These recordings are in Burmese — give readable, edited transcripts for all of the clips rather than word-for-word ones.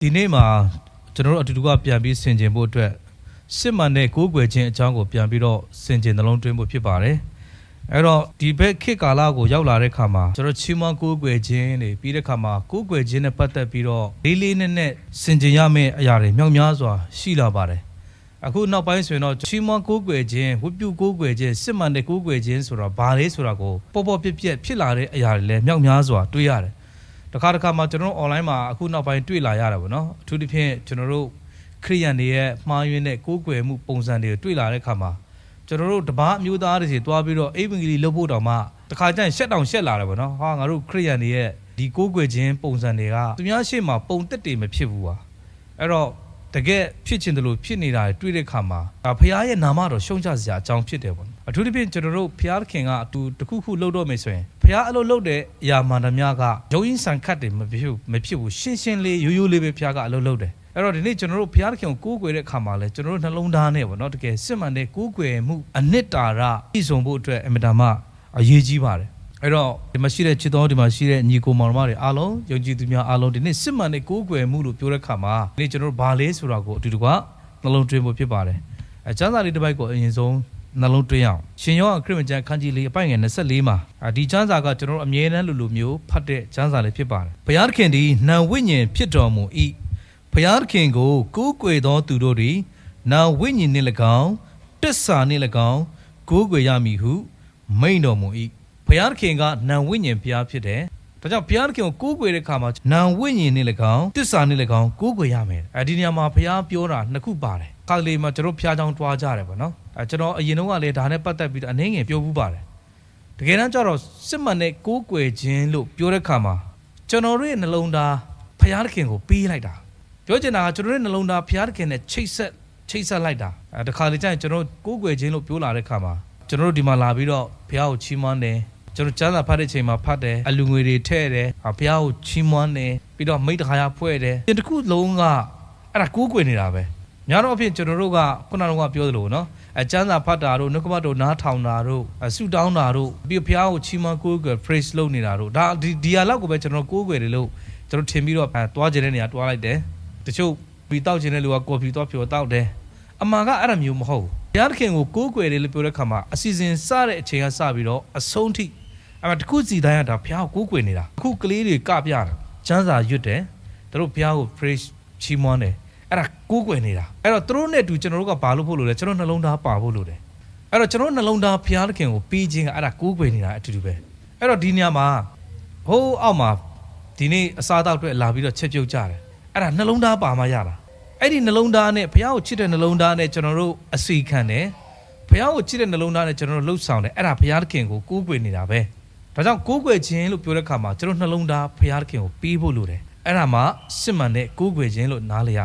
ဒီနေ့မှာကျွန်တော်တို့အတူတူကပြန်ပြီးဆင်ခြင်ဖို့အတွက်စစ်မှန်တဲ့ကိုးကွယ်ခြင်းအကြောင်းကိုပြန်ပြီးတော့ဆင်ခြင်နှလုံးသွင်းဖို့ဖြစ်ပါတယ်။အဲ့တော့ဒီဘက်ခေတ်ကာလကိုရောက်လာတဲ့ခါမှာကျွန်တော်ချီးမွမ်းကိုးကွယ်ခြင်းတွေပြီးတဲ့ခါမှာကိုးကွယ်ခြင်းနဲ့ပတ်သက်ပြီးတော့လေးလေးနက်နက်ဆင်ခြင်ရမယ့်အရာတွေမြောက်များစွာရှိလာပါတယ်။အခုနောက်ပိုင်းဆိုရင်တော့ချီးမွမ်းကိုးကွယ်ခြင်းဝတ်ပြုကိုးကွယ်ခြင်းစစ်မှန်တဲ့ကိုးကွယ်ခြင်းဆိုတာဘာလဲဆိုတာကိုပေါ်ပေါ်ပြက်ပြက်ဖြစ်လာတဲ့အရာတွေလည်းမြောက်များစွာတွေ့ရတယ်။တခါမှကျွန်တော်တို့ online မှာအခုနောက်ပိုင်းတွေ့လာရတာပေါ့နော်အထူးသဖြင့်ကျွန်တော်တို့ခရိယန်တွေရဲ့မှားယွင်းတဲ့ကိုးကွယ်မှုပုံစံတွေတွေ့လာတဲ့အခါမှာကျွန်တော်တို့တပားအမျိုးသားတွေစီတွားပြီးတော့အိဗင်ဂေလိလုပ်ဖို့တောင်မှတခါကျရင်ရှက်တောင်ရှက်လာတယ်ပေါ့နော်ဟာငါတို့ခရိယန်တွေရဲ့ဒီကိုးကွယ်ခြင်းပုံစံတွေကသူများရှေ့မှာပုံတက်တွေမဖြစ်ဘူးပါအဲ့တော့တကယ်ဖြစ်ချင်တယ်လို့ဖြစ်နေတာတွေ့တဲ့အခါမှာဖခင်ရဲ့နာမတော်ရှုံချစရာအကြောင်းဖြစ်တယ်ပေါ့အထူးသဖြင့်ကျွန်တော်တို့ဖခင်ကအတူတခုခုလှုပ်တော့မယ်ဆိုရင်ဖခင်အလုပ်လုပ်တဲ့အရာမှန်သမျှကရုံရင်းဆန်ခတ်တယ်မဖြစ်ဘူးရှင်းရှင်းလေးရိုးရိုးလေးပဲဖခင်ကအလုပ်လုပ်တယ်အဲ့တော့ဒီနေ့ကျွန်တော်တို့ဘုရားသခင်ကိုကိုးကွယ်တဲ့အခါမှာလဲကျွန်တော်တို့နှလုံးသားနဲ့ပေါ့နော်တကယ်စစ်မှန်တဲ့ကိုးကွယ်မှုအနှစ်တာရပြည့်စုံဖို့အတွက်အမြဲတမ်းအရေးကြီးပါတယ်အဲ့တော့ဒီမှာရှိတဲ့ချစ်တော်ဒီမှာရှိတဲ့ညီကိုမောင်နှမတွေအားလုံးယုံကြည်သူများအားလုံးဒီနေ့စစ်မှန်တဲ့ကိုးကွယ်မှုလို့ပြောတဲ့အခါမှာဒီနေ့ကျွန်တော်တို့ဘာလဲဆိုတာကိုအတူတူကနှလုံးသွင်းဖို့ဖြစ်ပါတယ်ကျမ်းစာလေးတစ်ပိုက်ကိုအရင်ဆုံးနှလုံးသွင်းအောင်ရှင်ယောဟန်ခရစ်ဝင်ကျမ်းခန်းကြီးလေးအပိုင်ငယ်24မှာဒီကျမ်းစာကကျွန်တော်တို့အမြဲတမ်းလိုမျိုးဖတ်တဲ့ကျမ်းစာလေးဖြစ်ပါတယ်ဘုရားသခင်ဒီနံဝိညာဉ်ဖြစ်တော်မူ၏ဘုရားသခင်ကိုကိုးကွယ်သောသူတို့သည်နာဝိညာဉ်နှင့်၎င်းတစ္ဆာနှင့်၎င်းကိုးကွယ်ရမည်ဟုမိန့်တော်မူ၏ဘုရားသခင်ကနာဝိညာဉ်ဘုရားဖြစ်တယ်ဒါကြောင့်ဘုရားသခင်ကိုကိုးကွယ်တဲ့အခါမှာနာဝိညာဉ်နှင့်၎င်းတစ္ဆာနှင့်၎င်းကိုးကွယ်ရမယ်ဒီနေရာမှာဘုရားပြောတာနှစ်ခုပါတယ်ခါလေးမှာကျွန်တော်ဘုရားကြောင့်တွားကြတယ်ပေါ့နော်ကျွန်တော်အရင်တော့ကလည်းဒါနဲ့ပတ်သက်ပြီးအနည်းငယ်ပြောဘူးပါတယ်တကယ်တမ်းကျတော့စစ်မှန်တဲ့ကိုးကွယ်ခြင်းလို့ပြောတဲ့အခါမှာကျွန်တော်တို့ရဲ့နှလုံးသားဘုရားသခင်ကိုပေးလိုက်တာပြောချင်တာကကျွန်တော်ရဲ့နှလုံးသားဘုရားသခင်နဲ့ချိတ်ဆက်လိုက်တာတခါလေကျရင်ကျွန်တော်ကိုးကွယ်ခြင်းလို့ပြောလာတဲ့အခါမှာကျွန်တော်တို့ဒီမှာလာပြီးတော့ဘုရားကိုချီးမွမ်းတယ်ကျွန်တော်ကျမ်းစာဖတ်တဲ့ချိန်မှာဖတ်တယ်အလူငွေတွေထည့်တယ်ဘုရားကိုချီးမွမ်းတယ်ပြီးတော့မိတ္တခါရဖွဲ့တယ်ဒီတစ်ခုလုံးကအဲ့ဒါကိုးကွယ်နေတာပဲများတော့အဖြစ်ကျွန်တော်တို့ကခုနကပြောသလိုနော်ကျမ်းစာဖတ်တာတို့နှုတ်ကပတ်တော်နားထောင်တာတို့ဆုတောင်းတာတို့ပြီးဘုရားကိုချီးမွမ်းကိုးကွယ် praise လုပ်နေတာတို့ဒါဒီဟာလောက်ကိုပဲကျွန်တော်ကိုးကွယ်တယ်လို့ကျွန်တော်ထင်ပြီးတော့တွားကြတဲ့နေရာတွားလိုက်တယ်တချို့ပြီးတောက်ခြင်းတဲ့လူကကော်ဖီတော့ဖြောတောက်တယ်အမှန်ကအဲ့ဒါမျိုးမဟုတ်ဘူးဘုရားသခင်ကိုကိုးကွယ်တယ်လို့ပြောတဲ့ခါမှာအစီအစဉ်စတဲ့အချိန်ကစပြီးတော့အဆုံးထိအဲ့တခုစီတိုင်းကဒါဘုရားကိုကိုးကွယ်နေတာအခုကလေးတွေကပြတာကျမ်းစာရွတ်တယ်တို့ဘုရားကို praise ချီးမွမ်းတယ်အဲ့ဒါကိုးကွယ်နေတာအဲ့တော့တို့နဲ့တူကျွန်တော်တို့ကဘာလို့ဖို့လို့လဲကျွန်တော်နှလုံးသားပါဖို့လို့တယ်အဲ့တော့ကျွန်တော်နှလုံးသားဘုရားသခင်ကိုပြီးခြင်းကအဲ့ဒါကိုးကွယ်နေတာအတူတူပဲအဲ့တော့ဒီနေရာမှာဟိုးအောက်မှာဒီနေ့အစားတောက်အတွက်လာပြီးတော့ချက်ပြုတ်ကြတယ်အဲ့ဒါနှလုံးသားပါမှရတာအဲ့ဒီနှလုံးသားနဲ့ဘုရားကိုချစ်တဲ့နှလုံးသားနဲ့ကျွန်တော်တို့အစီခံတယ်ဘုရားကိုချစ်တဲ့နှလုံးသားနဲ့ကျွန်တော်တို့လှုပ်ဆောင်တယ်အဲ့ဒါဘုရားသခင်ကိုကိုးကွယ်နေတာပဲဒါကြောင့်ကိုးကွယ်ခြင်းလို့ပြောတဲ့အခါမှာကျွန်တော်နှလုံးသားဘုရားသခင်ကိုပြီးဖို့လိုတယ်အဲ့ဒါမှစစ်မှန်တဲ့ကိုးကွယ်ခြင်းလို့နားလည်ရ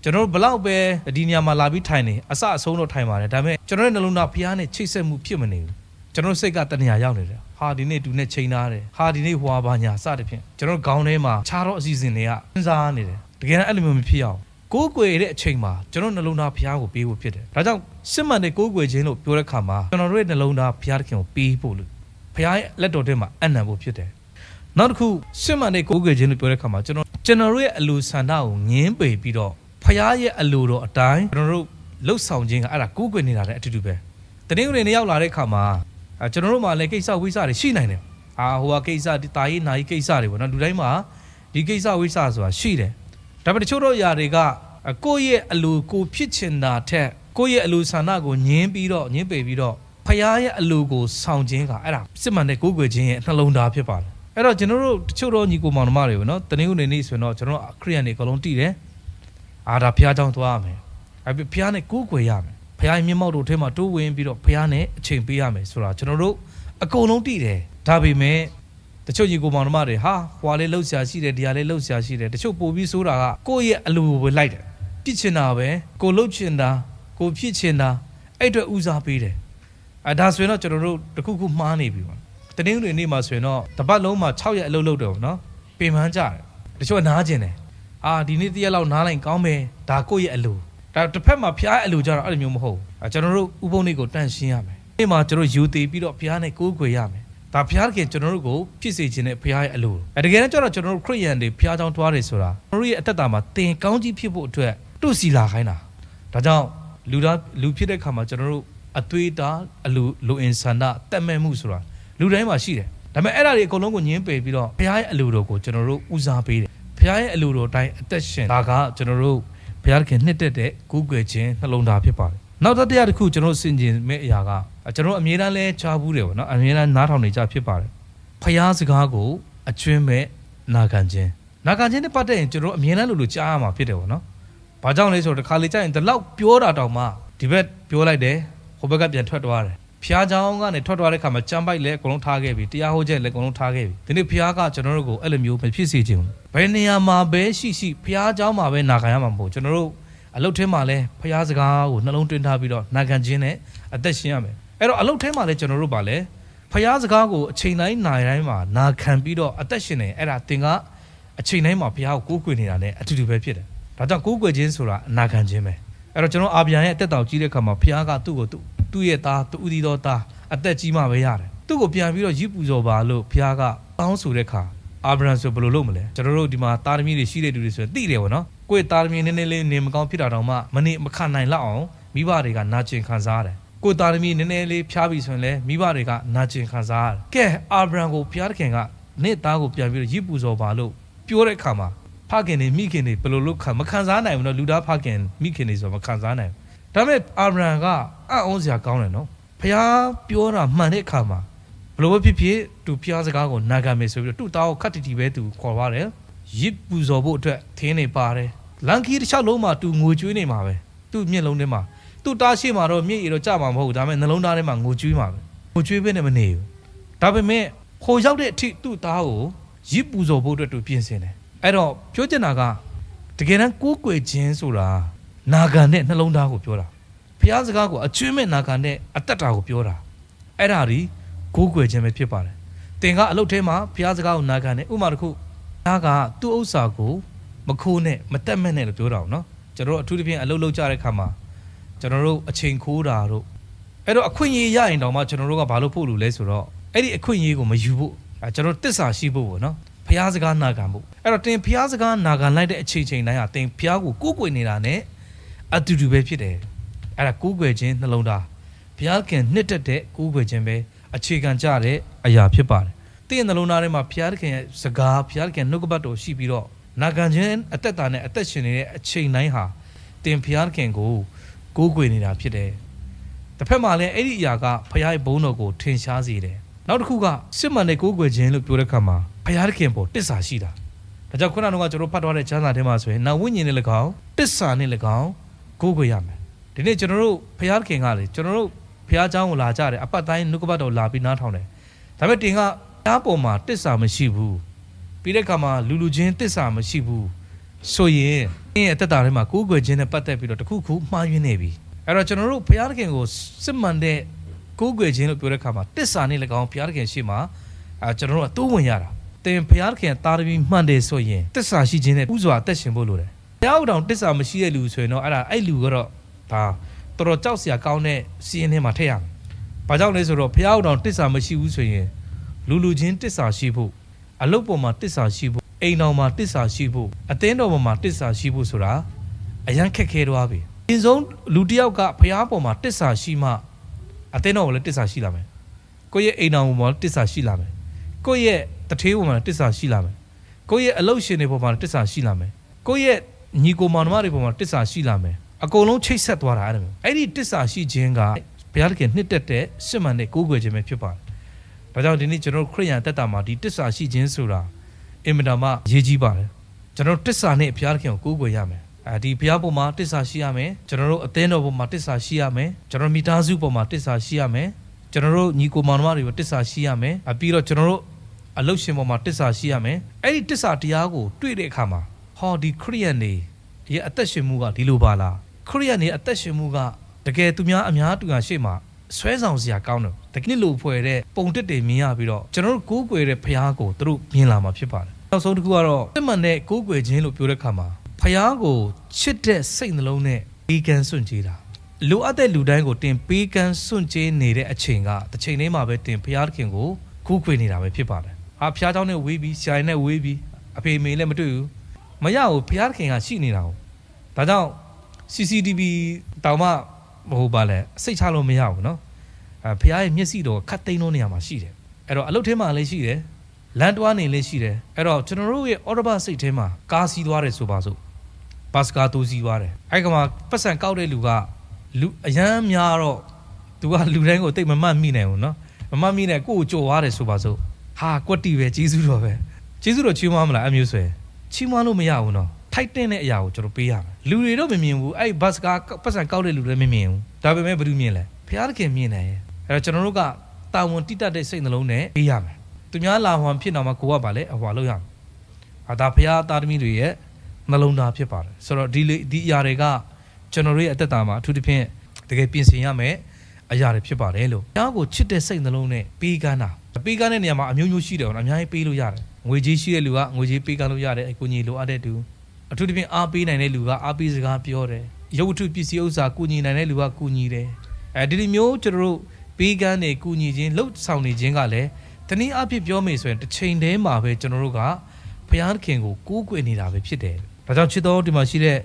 ကျွန်တော်တို့ဘလောက်ပဲဒီနေရာမှာလာပြီးထိုင်နေအစအဆုံးတော့ထိုင်ပါတယ်ဒါပေမဲ့ကျွန်တော်ရဲ့နှလုံးသားဘုရားနဲ့ချိတ်ဆက်မှုဖြစ်မနေဘူးကျွန်တော်စိတ်ကတဏှာရောက်နေတယ်ဟာဒီနေ့တူနဲ့ချိန်ထားတယ်ဟာဒီနေ့ဟွာပါညာစသဖြင့်ကျွန်တော်ခေါင်းထဲမှာခြားတော့အစီအစဉ်တွေကစဉ်းစားနေတယ်တကယ်အဲ့လိုမျိုးမဖြစ်အောင်ကိုးကွယ်တဲ့အချိန်မှာကျွန်တော်နှလုံးသားဘုရားကိုပေးဖို့ဖြစ်တယ်ဒါကြောင့်စစ်မှန်တဲ့ကိုးကွယ်ခြင်းလို့ပြောတဲ့အခါမှာကျွန်တော်တို့ရဲ့နှလုံးသားဘုရားသခင်ကိုပေးဖို့လို့ဘုရားရဲ့လက်တော်ထဲမှာအနံ့ဖို့ဖြစ်တယ်နောက်တစ်ခုစစ်မှန်တဲ့ကိုးကွယ်ခြင်းလို့ပြောတဲ့အခါမှာကျွန်တော်တို့ရဲ့အလိုဆန္ဒကိုငင်းပယ်ပြီးတော့ဘုရားရဲ့အလိုတော်အတိုင်းကျွန်တော်တို့လှုပ်ဆောင်ခြင်းကအဲ့ဒါကိုးကွယ်နေတာလည်းအတူတူပဲတနင်္ဂနွေနေ့ရောက်လာတဲ့အခါမှာကျွန်တော်တို့မှာလည်းကိစ္စဝိစ္စတွေရှိနိုင်တယ်ဟိုကကိစ္စတာရေးနာရေးကိစ္စတွေပေါ့နော်လူတိုင်းမှာဒီကိစ္စဝိစ္စဆိုတာရှိတယ်ဒါပေမဲ့တချို့တော့ຢာတွေကကိုယ့်ရဲ့အလိုကိုဖြစ်ချင်တာထက်ကိုယ့်ရဲ့အလိုဆန္ဒကိုညင်းပယ်ပြီးတော့ဖခင်ရဲ့အလိုကိုဆောင်ခြင်းကအဲ့ဒါစစ်မှန်တဲ့ကိုးကွယ်ခြင်းရဲ့နှလုံးသားဖြစ်ပါတယ်အဲ့တော့ကျွန်တော်တို့တချို့တော့ညီကိုမောင်နှမတွေပေါ့နော်တနင်္ဂနွေနေ့ဆိုရင်တော့ကျွန်တော်ခရစ်ယာန်တွေအကုန်လုံးတည်တယ်ဒါဖခင်ကြောင့်သွားရမယ်ဖခင်နဲ့ကိုးကွယ်ရမယ်ဖခင်မျက်မှောက်တို့ထဲမှာတိုးဝင်ပြီးတော့ဖခင်နဲ့အချိန်ပေးရမယ်ဆိုတာကျွန်တော်တို့အကုန်လုံးတည်တယ်ဒါပေမဲ့တချို့ညီကိုမောင်နှမတွေဟွာလေးလှုပ်ရှားရှိတယ်ဒီဟာလေးလှုပ်ရှားရှိတယ်တချို့ပို့ပြီးဆိုတာကကိုယ့်ရဲ့အလိုကိုပဲလိုက်တယ်ပြစ်ချင်တာပဲကိုလှုပ်ချင်တာကိုဖြစ်ချင်တာအဲ့အတွက်ဦးစားပေးတယ်ဒါဆိုရင်တော့ကျွန်တော်တို့တခုခုမှားနေပြီပေါ့တနင်္ဂနွေနေ့မှာဆိုရင်တော့တပတ်လုံးမှာ6ရက်အလုပ်လုပ်တယ်ပေါ့နော်ပင်ပန်းကြတယ်တချို့နားကျင်တယ်ဒီနေ့တရက်လောက်နားလိုက်ကောင်းမယ်ဒါကိုယ့်ရဲ့အလိုဒါတစ်ဖက်မှာဖျားအလိုကြတော့အဲ့လိုမျိုးမဟုတ်ဘူးကျွန်တော်တို့ဥပုံလေးကိုတန့်ရှင်းရမယ်ဒီမှာကျွန်တော်ယူတည်ပြီးတော့ဖျားနဲ့ကိုးကွယ်ရမယ် ဒါဖျားခင်ကျွန်တော်တို့ကိုဖြစ်စေခြင်းနဲ့ဖျားရဲ့အလိုတကယ်တော့ကျွန်တော်တို့ခရစ်ယာန်တွေဖျားချောင်းထွားတယ်ဆိုတာကျွန်တော်တို့ရဲ့အသက်တာမှာတင်ကောင်းကြီးဖြစ်ဖို့အတွက်တို့စီလာခိုင်းတာဒါကြောင့်လူဖြစ်တဲ့ခါမှာကျွန်တော်တို့အသွေးတာအလိုအင်ဆန္ဒတက်မဲ့မှုဆိုတာလူတိုင်းမှာရှိတယ်ဒါပေမဲ့အဲ့ဒါတွေအကုန်လုံးကိုညှင်းပယ်ပြီးတော့ဖျားရဲ့အလိုတော်ကိုကျွန်တော်တို့ဦးစားပေးတယ်ဖျားရဲ့အလိုတော်တိုင်းအသက်ရှင်ဒါကကျွန်တော်တို့ဖျားခင်နှစ်သက်တဲ့ကူးကွယ်ခြင်းနှလုံးသားဖြစ်ပါတယ်နောက်တစ်ခုကျွန်တော်ဆင်ခြင်မဲ့အရာကကျွန်တော်အမြဲတမ်းလဲချားဘူးတယ်ပေါ့နော်အမြဲတမ်းနားထောင်နေကြဖြစ်ပါတယ်ဖျားစကားကိုအကျွမ်းမဲ့နာခံခြင်းနဲ့ပတ်သက်ရင်ကျွန်တော်အမြဲတမ်းလိုကြားရမှာဖြစ်တယ်ပေါ့နော်ဘာကြောင့်လဲဆိုတော့တစ်ခါလေကြာရင်ဒီလောက်ပြောတာတောင်မှဒီဘက်ပြောလိုက်တယ်ဟိုဘက်ကပြန်ထွက်သွားတယ်ဖျားเจ้าကနေထွက်သွားတဲ့ခါမှာကြမ်းပိုက်လဲအကုန်လုံးထားခဲ့ပြီတရားဟောချက်လဲအကုန်လုံးထားခဲ့ပြီဒီနေ့ဖျားကကျွန်တော်တို့ကိုအဲ့လိုမျိုးမဖြစ်စေချင်ဘူးဘယ်နေရာမှာပဲရှိဖျားเจ้าမှာပဲနာခံရမှာမဟုတ်ကျွန်တော်တို့အလုတ်ထဲမှာလဲဖျားစကားကိုနှလုံးသွင်းထားပြီးတော့နာခံခြင်းနဲ့အသက်ရှင်ရမယ်အဲ့တော့အလုတ်ထဲမှာလဲကျွန်တော်တို့ပါလဲဖျားစကားကိုအချိန်တိုင်းနိုင်တိုင်းမှာနာခံပြီးတော့အသက်ရှင်နေအဲ့ဒါသင်ကအချိန်တိုင်းမှာဖျားကိုကိုးကွယ်နေတာနဲ့အတူတူပဲဖြစ်တယ်ဒါကြောင့်ကိုးကွယ်ခြင်းဆိုတာအနာခံခြင်းပဲအဲ့တော့ကျွန်တော်အာဗြဟံရဲ့အသက်တော်ကြီးတဲ့ခါမှာဖျားကသူ့ရဲ့သားသူဦးသီးသောသားအသက်ကြီးမှပဲရတယ်သူ့ကိုပြန်ပြီးတော့ရစ်ပူဇော်ပါလို့ဖျားကတောင်းဆိုတဲ့ခါအာဗြဟံဆိုဘယ်လိုလုပ်မလဲကျွန်တော်တို့ဒီမှာသားသမီးတွေရှိတဲ့လူတွေဆိုရင်သိတယ်ပေါ့နော်ကိုယ့်သားသမီးနည်းနည်းလေးနေမကောင်းဖြစ်တာတောင်မှမခံနိုင်လောက်အောင်မိဘတွေကနာကျင်ခံစားရတယ်ကိုယ့်သားသမီးနည်းနည်းလေးဖျားပြီဆိုရင်လည်းမိဘတွေကနာကျင်ခံစားရတယ်ကဲအာဗြဟံကိုဖျားခင်ကနေ့သားကိုပြန်ပြီးတော့ရစ်ပူဇော်ပါလို့ပြောတဲ့ခါမှာဖခင်တွေမိခင်တွေဘယ်လိုလုပ်မခံစားနိုင်ဘူးနော်လူသားဖခင်မိခင်တွေဆိုမခံစားနိုင်ဘူးဒါပေမဲ့အာဗြဟံကအံ့ဩစရာကောင်းတယ်နော်ဖျားပြောတာမှန်တဲ့အခါမှာဘလို့ဖြစ်သူဖျားစကားကိုနာခံမယ်ဆိုပြီးတော့သူ့သားကိုခတ်တီပဲသူခေါ်သွားတယ်ရစ်ပူဇော်ဖို့အတွက်ထင်းနေပါတယ်လန်ကီတစ်ချောက်လုံးမှာသူငိုကြွေးနေမှာပဲသူ့မျက်လုံးထဲမှာသူ့သားရှိမှတော့မျက်ရည်တော့ကျမှာမဟုတ်ဘူးဒါပေမဲ့နှလုံးသားထဲမှာငိုကြွေးမှာပဲငိုကြွေးပဲနဲ့မနေဘူးဒါပေမဲ့ခိုးရောက်တဲ့အထိသူ့သားကိုရစ်ပူဇော်ဖို့အတွက်သူပြင်ဆင်တယ်အဲ့တော့ပြောချင်တာကတကယ်တမ်းကိုးကွယ်ခြင်းဆိုတာနာခံတဲ့နှလုံးသားကိုပြောတာဖျားစကားကိုအကျွမ်းမဲ့နာခံတဲ့အတ္တတာကိုပြောတာအဲ့ဒါဒီကိုးကွယ်ခြင်းပဲဖြစ်ပါတယ်သင်ကအလုပ်ထဲမှာဖျားစကားကိုနာခံတယ်ဥပမာတစ်ခုဒါကသူ့ဥစ္စာကိုမခိုးနဲ့မတက်မဲ့နဲ့လို့ပြောတာနော်ကျွန်တော်တို့အထူးသဖြင့်အလုပ်လုပ်ကြတဲ့ခါမှာကျွန်တော်တို့အချိန်ခိုးတာတို့အဲ့တော့အခွင့်အရေးရရင်တောင်မှကျွန်တော်တို့ကဘာလို့ဖို့လို့လဲဆိုတော့အဲ့ဒီအခွင့်အရေးကိုမယူဖို့ကျွန်တော်တစ္ဆာရှိဖို့ပေါ့နော်ဖျားစကားနာခံဖို့အဲ့တော့တင်ဖျားစကားနာခံလိုက်တဲ့အချိန်တိုင်းဟာတင်ဖျားကိုကိုးကွယ်နေတာနဲ့အတူတူပဲဖြစ်တယ်အဲ့ဒါကိုးကွယ်ခြင်းနှလုံးသားဖျားခင်နှစ်သက်တဲ့ကိုးကွယ်ခြင်းပဲအခြေခံကြတဲ့အရာဖြစ်ပါတယ်တင်နှလုံးသားထဲမှာဖျားခင်ရဲ့စကားဖျားခင်နှုတ်ကပတ်တော်ရှိပြီးတော့နာခံခြင်းအသက်တာနဲ့အသက်ရှင်နေတဲ့အချိန်တိုင်းဟာတင်ဖျားခင်ကိုကိုးကွယ်နေတာဖြစ်တယ်တစ်ဖက်မှာလည်းအဲ့ဒီအရာကဖျားရဲ့ဘုန်းတော်ကိုထင်ရှားစေတယ်နောက်တစ်ခုကစစ်မှန်တဲ့ကိုးကွယ်ခြင်းလို့ပြောတဲ့အခါမှာဖျားခင်ပေါ်တစ္ဆာရှိတာဒါကြောင့်ခုနကကျွန်တော်ဖတ်သွားတဲ့ကျမ်းစာထဲမှာဆိုရင်နာဝိညာဉ်နဲ့၎င်းတစ္ဆာနဲ့၎င်းကိုးကွယ်ရမယ်ဒီနေ့ကျွန်တော်တို့ဖျားခင်ကလေကျွန်တော်တို့ဖျားเจ้าကိုလာကြတယ်အပတ်တိုင်းနှုတ်ကပတ်တော်လာပြီးနားထောင်တယ်ဒါပေမဲ့တင်ကဖျားပေါ်မှာတစ္ဆာမရှိဘူးပြီးတဲ့အခါမှာလူချင်းတစ္ဆာမရှိဘူးဆိုရင်အင်းရဲ့တက်တာထဲမှာကိုးကွယ်ခြင်းနဲ့ပတ်သက်ပြီးတော့တခုခုမှားယွင်းနေပြီအဲ့တော့ကျွန်တော်တို့ဖျားခင်ကိုစစ်မှန်တဲ့ကိုးကွယ်ခြင်းလို့ပြောတဲ့အခါမှာတစ္ဆာနဲ့၎င်းဖျားခင်ရှိမှာကျွန်တော်တို့အတိုးဝင်ရတာတင်ဖျားခင်တာသမီမှန်တယ်ဆိုရင်တစ္ဆာရှိခြင်းနဲ့ဥစွာအသက်ရှင်ဖို့လိုတယ်ဖျားတော်တစ္ဆာမရှိတဲ့လူဆိုရင်တော့အဲ့လူကတော့ဒါတော်တော်ကြောက်စရာကောင်းတဲ့စီးရင်ထဲမှာထည့်ရမယ်။ဘာကြောင့်လဲဆိုတော့ဖျားတော်တစ္ဆာမရှိဘူးဆိုရင်လူချင်းတစ္ဆာရှိဖို့အလုတ်ပေါ်မှာတစ္ဆာရှိဖို့အိမ်တော်မှာတစ္ဆာရှိဖို့အသင်းတော်ပေါ်မှာတစ္ဆာရှိဖို့ဆိုတာအရန်ခက်ခဲသွားပြီ။အရင်ဆုံးလူတစ်ယောက်ကဖျားပေါ်မှာတစ္ဆာရှိမှအသင်းတော်ကိုလည်းတစ္ဆာရှိလာမယ်။ကိုယ့်ရဲ့အိမ်တော်ပေါ်မှာတစ္ဆာရှိလာမယ်။ကိုယ့်ရဲ့တထေးပေါ်မှာတစ္ဆာရှိလာမယ်။ကိုယ့်ရဲ့အလုတ်ရှင်တွေပေါ်မှာတစ္ဆာရှိလာမယ်။ကိုယ့်ရဲ့ညီကိုမောင်နှမတွေပေါ်မှာတစ္ဆာရှိလာမယ်။အကုန်လုံးချိတ်ဆက်သွားတာအဲ့ဒီတစ္ဆာရှိခြင်းကဘုရားသခင်နှစ်သက်တဲ့စစ်မှန်တဲ့ကိုးကွယ်ခြင်းပဲဖြစ်ပါတယ်။ဒါကြောင့်ဒီနေ့ကျွန်တော်ခရစ်ယာန်တက်တာမှာဒီတစ္ဆာရှိခြင်းဆိုတာအင်မတန်မှအရေးကြီးပါတယ်။ကျွန်တော်တစ္ဆာနဲ့ဘုရားသခင်ကိုကိုးကွယ်ရမယ်။ဒီဘုရားပေါ်မှာတစ္ဆာရှိရမယ်။ကျွန်တော်တို့အသင်းတော်ပေါ်မှာတစ္ဆာရှိရမယ်။ကျွန်တော်မိသားစုပေါ်မှာတစ္ဆာရှိရမယ်။ကျွန်တော်တို့ညီကိုမောင်နှမတွေပေါ်တစ္ဆာရှိရမယ်။ပြီးတော့ကျွန်တော်တို့အလုပ်ရှင်ပေါ်မှာတစ္ဆာရှိရမယ်။အဲ့ဒီတစ္ဆာတရားကိုတွေ့တဲ့အခါမှာဟောဒီခရစ်ယာန်တွေရဲ့အသက်ရှင်မှုကဒီလိုပါလားခရစ်ယာန်ရဲ့အသက်ရှင်မှုကတကယ်သူများအများတူရှေ့မှာဆွဲဆောင်စရာကောင်းတယ်တကယ်လို့ဖွဲ့တဲ့ပုံတက်တွေမြင်ရပြီးတော့ကျွန်တော်တို့ကိုးကွယ်တဲ့ဖခင်ကိုသူတို့မြင်လာမှာဖြစ်ပါတယ်နောက်ဆုံးတစ်ခုကတော့စစ်မှန်တဲ့ကိုးကွယ်ခြင်းလို့ပြောတဲ့အခါမှာဖခင်ကိုချစ်တဲ့စိတ်နှလုံးနဲ့ပေးကမ်းစွန့်ကြည်တာလိုအပ်တဲ့လူတိုင်းကိုတင်ပေးကမ်းစွန့်ကြည်နေတဲ့အချိန်ကတစ်ချိန်လေးမှာပဲတင်ဖခင်ကို ကိုးကွယ်နေတာပဲဖြစ်ပါတယ်ဟာဖျားเจ้าနဲ့ဝေးပြီးဆရာနဲ့ဝေးပြီးအဖေမေလည်းမတွေ့ဘူးမရဘူးဘုရားခင်ကရှိနေတာကိုဒါကြောင့် CCTV တောင်မှမဟုတ်ပါလဲစိတ်ချလို့မရဘူးเนาะဘုရားရဲ့မျက်စိတော်ခတ်သိမ်းလို့နေရာမှာရှိတယ်အဲ့တော့အလုတ်ထဲမှာလည်းရှိတယ်လမ်းတွားနေလည်းရှိတယ်အဲ့တော့ကျွန်တော်တို့ရဲ့အော်ဒဘစိတ်ထဲမှာကားစီးသွားတယ်ဆိုပါစို့ဘတ်စကားတူးစီးသွားတယ်အဲ့ကမှာပတ်စံကောက်တဲ့လူကလူအရန်များတော့သူကလူတိုင်းကိုတိတ်မမှတ်မိနိုင်ဘူးเนาะမမှတ်မိနဲ့ကိုယ်ကိုကြော်သွားတယ်ဆိုပါစို့ဟာကွက်တီပဲကျေးဇူးတော်ပဲကျေးဇူးတော်ချီးမွမ်းမလားအမျိုးဆွဲချီးမွမ်းလို့မရဘူးเนาะထိုက်တဲ့အရာကိုကျွန်တော်ပေးရမယ်လူတွေတော့မမြင်ဘူးအဲ့ဘတ်စကားပတ်စံကောက်တဲ့လူတွေမမြင်ဘူးဒါပေမဲ့ဘယ်သူမြင်လဲဘုရားသခင်မြင်တယ်အဲ့တော့ကျွန်တော်တို့ကတာဝန်တိတတ်တဲ့စိတ်နှလုံးနဲ့ပေးရမယ်သူများလာဟွန်ဖြစ်တော့မှကိုကပါလေအဟွာလုပ်ရမယ်ဒါဘုရားသားသမီးတွေရဲ့နှလုံးသားဖြစ်ပါတယ်ဆိုတော့ဒီအရာတွေကကျွန်တော်တို့ရဲ့အသက်တာမှာအထူးသဖြင့်တကယ်ပြင်ဆင်ရမယ်အရာတွေဖြစ်ပါတယ်လို့ဘုရားကိုချစ်တဲ့စိတ်နှလုံးနဲ့ပေးကမ်းတာပေးကမ်းတဲ့နေရာမှာအမျိုးမျိုးရှိတယ်အများကြီးပေးလို့ရတယ်ငွေကြီးရှိတဲ့လူကငွေကြီးပေးကမ်းလို့ရတယ်အကူကြီးလိုအပ်တဲ့သူအထူးသဖြင့်အားပေးနိုင်တဲ့လူကအားပေးစကားပြောတယ်ရုပ်ဝတ္ထုပစ္စည်းဥစ္စာကူညီနိုင်တဲ့လူကကူညီတယ်ဒီလိုမျိုးကျွန်တော်တို့ပေးကမ်းနေကူညီခြင်းလှုပ်ဆောင်နေခြင်းကလည်းတနည်းအားဖြင့်ပြောမယ်ဆိုရင်တစ်ချိန်တည်းမှာပဲကျွန်တော်တို့ကဘုရားသခင်ကိုကိုးကွယ်နေတာပဲဖြစ်တယ်ဒါကြောင့်ချစ်တော်ဒီမှာရှိတဲ့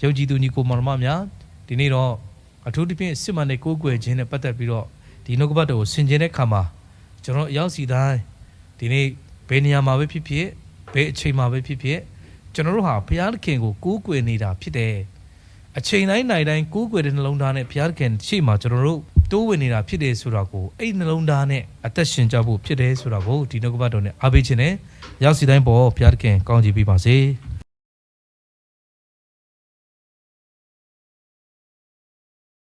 ယုံကြည်သူညီကိုမောင်နှမများဒီနေ့တော့အထူးသဖြင့်စစ်မှန်တဲ့ကိုးကွယ်ခြင်းနဲ့ပတ်သက်ပြီးတော့ဒီနှုတ်ကပတ်တော်ကိုဆင်ခြင်တဲ့အခါမှာကျွန်တော်အရောက်စီတိုင်းဒီနေ့ဘယ်နေရာမှာပဲဖြစ်ဖြစ်ဘယ်အချိန်မှာပဲဖြစ်ဖြစ်ကျွန်တော်တို့ဟာဘုရားသခင်ကိုကိုးကွယ်နေတာဖြစ်တယ်အချိန်တိုင်းနိုင်တိုင်းကိုးကွယ်တဲ့နှလုံးသားနဲ့ဘုရားသခင်ရှေ့မှာကျွန်တော်တို့တိုးဝင်နေတာဖြစ်တယ်ဆိုတာကိုအဲ့နှလုံးသားနဲ့အသက်ရှင်ကြဖို့ဖြစ်တယ်ဆိုတာကိုဒီနှုတ်ကပတ်တော်နဲ့အားပေးခြင်းနဲ့ရောက်စီတိုင်းပေါ်ဘုရားသခင်ကောင်းချီးပေးပါစေ